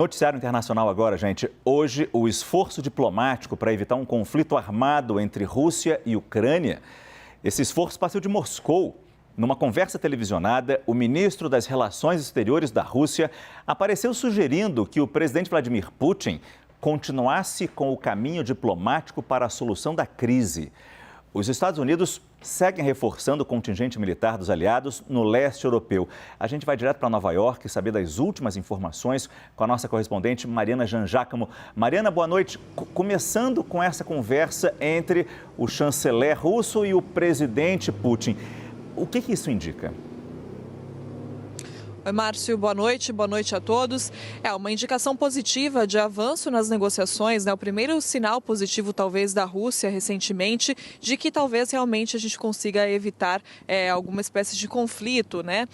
Noticiário internacional agora, gente. Hoje, o esforço diplomático para evitar um conflito armado entre Rússia e Ucrânia. Esse esforço partiu de Moscou. Numa conversa televisionada, o ministro das Relações Exteriores da Rússia apareceu sugerindo que o presidente Vladimir Putin continuasse com o caminho diplomático para a solução da crise. Os Estados Unidos seguem reforçando o contingente militar dos aliados no leste europeu. A gente vai direto para Nova York saber das últimas informações com a nossa correspondente Mariana Jangiacomo. Mariana, boa noite. Começando com essa conversa entre o chanceler russo e o presidente Putin. O que isso indica? Oi, Márcio, boa noite a todos. É uma indicação positiva de avanço nas negociações, né? O primeiro sinal positivo, talvez, da Rússia recentemente, de que talvez realmente a gente consiga evitar alguma espécie de conflito, né?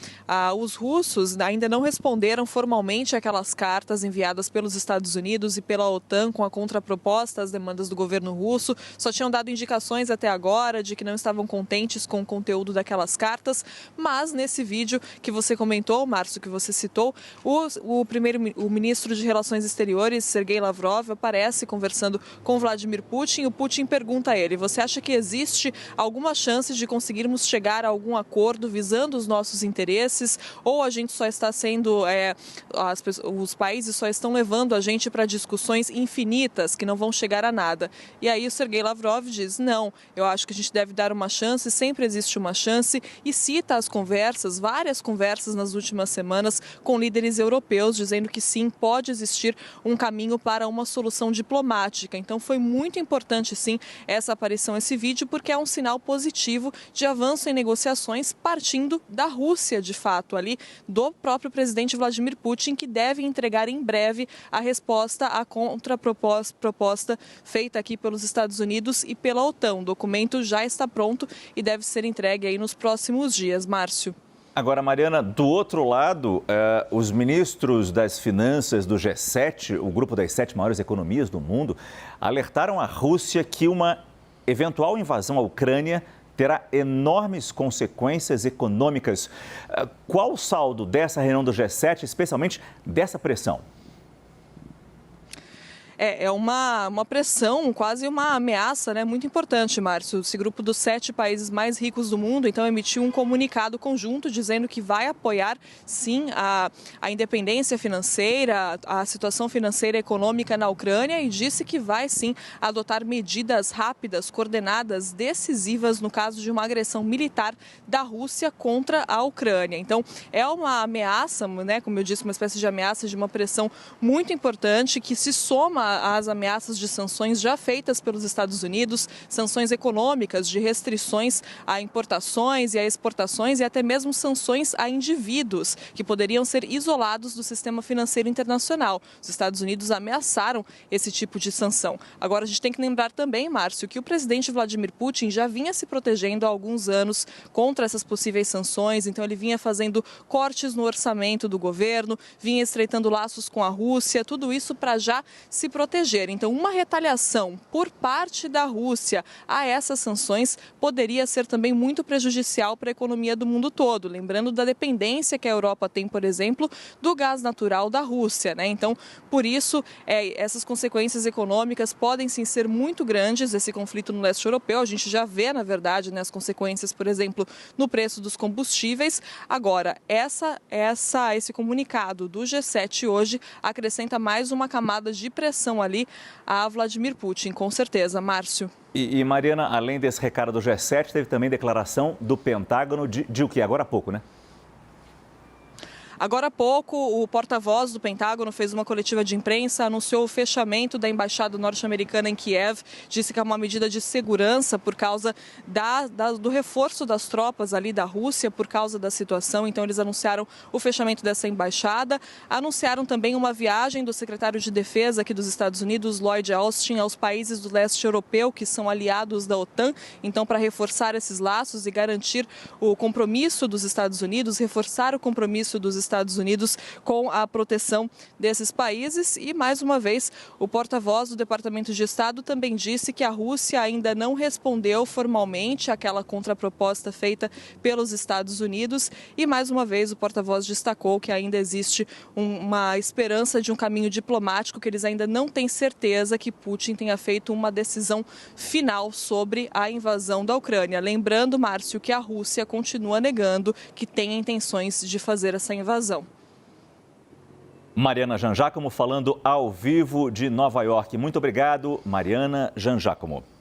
Os russos ainda não responderam formalmente aquelas cartas enviadas pelos Estados Unidos e pela OTAN com a contraproposta às demandas do governo russo. Só tinham dado indicações até agora de que não estavam contentes com o conteúdo daquelas cartas, nesse vídeo que você comentou, Márcio, que você citou, o ministro de Relações Exteriores, Sergei Lavrov, aparece conversando com Vladimir Putin. O Putin pergunta a ele: você acha que existe alguma chance de conseguirmos chegar a algum acordo visando os nossos interesses? Ou a gente só está sendo, os países só estão levando a gente para discussões infinitas que não vão chegar a nada? E aí o Sergei Lavrov diz: não, eu acho que a gente deve dar uma chance, sempre existe uma chance, e cita as conversas, várias conversas nas últimas semanas com líderes europeus, dizendo que sim, pode existir um caminho para uma solução diplomática. Então foi muito importante, sim, essa aparição, esse vídeo, porque é um sinal positivo de avanço em negociações partindo da Rússia, de fato, ali do próprio presidente Vladimir Putin, que deve entregar em breve a resposta à contraproposta feita aqui pelos Estados Unidos e pela OTAN. O documento já está pronto e deve ser entregue aí nos próximos dias, Márcio. Agora, Mariana, do outro lado, os ministros das finanças do G7, o grupo das 7 maiores economias do mundo, alertaram a Rússia que uma eventual invasão à Ucrânia terá enormes consequências econômicas. Qual o saldo dessa reunião do G7, especialmente dessa pressão? É uma pressão, quase uma ameaça, né, muito importante, Márcio. Esse grupo dos 7 países mais ricos do mundo, então, emitiu um comunicado conjunto dizendo que vai apoiar, sim, a independência financeira, a situação financeira e econômica na Ucrânia, e disse que vai, sim, adotar medidas rápidas, coordenadas, decisivas no caso de uma agressão militar da Rússia contra a Ucrânia. Então, é uma ameaça, né, como eu disse, uma espécie de ameaça, de uma pressão muito importante que se soma às ameaças de sanções já feitas pelos Estados Unidos, sanções econômicas, de restrições a importações e a exportações, e até mesmo sanções a indivíduos que poderiam ser isolados do sistema financeiro internacional. Os Estados Unidos ameaçaram esse tipo de sanção. Agora, a gente tem que lembrar também, Márcio, que o presidente Vladimir Putin já vinha se protegendo há alguns anos contra essas possíveis sanções, então ele vinha fazendo cortes no orçamento do governo, vinha estreitando laços com a Rússia, tudo isso para já se proteger. Então, uma retaliação por parte da Rússia a essas sanções poderia ser também muito prejudicial para a economia do mundo todo. Lembrando da dependência que a Europa tem, por exemplo, do gás natural da Rússia, né? Então, por isso, essas consequências econômicas podem sim ser muito grandes. Esse conflito no leste europeu, a gente já vê, na verdade, né, as consequências, por exemplo, no preço dos combustíveis. Agora, esse comunicado do G7 hoje acrescenta mais uma camada de pressão ali a Vladimir Putin, com certeza, Márcio. E Mariana, além desse recado do G7, teve também declaração do Pentágono de o quê? Agora há pouco, né? Agora há pouco, o porta-voz do Pentágono fez uma coletiva de imprensa, anunciou o fechamento da embaixada norte-americana em Kiev, disse que é uma medida de segurança por causa do reforço das tropas ali da Rússia, por causa da situação. Então, eles anunciaram o fechamento dessa embaixada, anunciaram também uma viagem do secretário de Defesa aqui dos Estados Unidos, Lloyd Austin, aos países do leste europeu, que são aliados da OTAN, então, para reforçar esses laços e garantir o compromisso dos Estados Unidos, reforçar o compromisso dos Estados Unidos com a proteção desses países. E, mais uma vez, o porta-voz do Departamento de Estado também disse que a Rússia ainda não respondeu formalmente àquela contraproposta feita pelos Estados Unidos. E, mais uma vez, o porta-voz destacou que ainda existe uma esperança de um caminho diplomático, que eles ainda não têm certeza que Putin tenha feito uma decisão final sobre a invasão da Ucrânia. Lembrando, Márcio, que a Rússia continua negando que tem intenções de fazer essa invasão. Mariana Jangiacomo falando ao vivo de Nova York. Muito obrigado, Mariana Jangiacomo.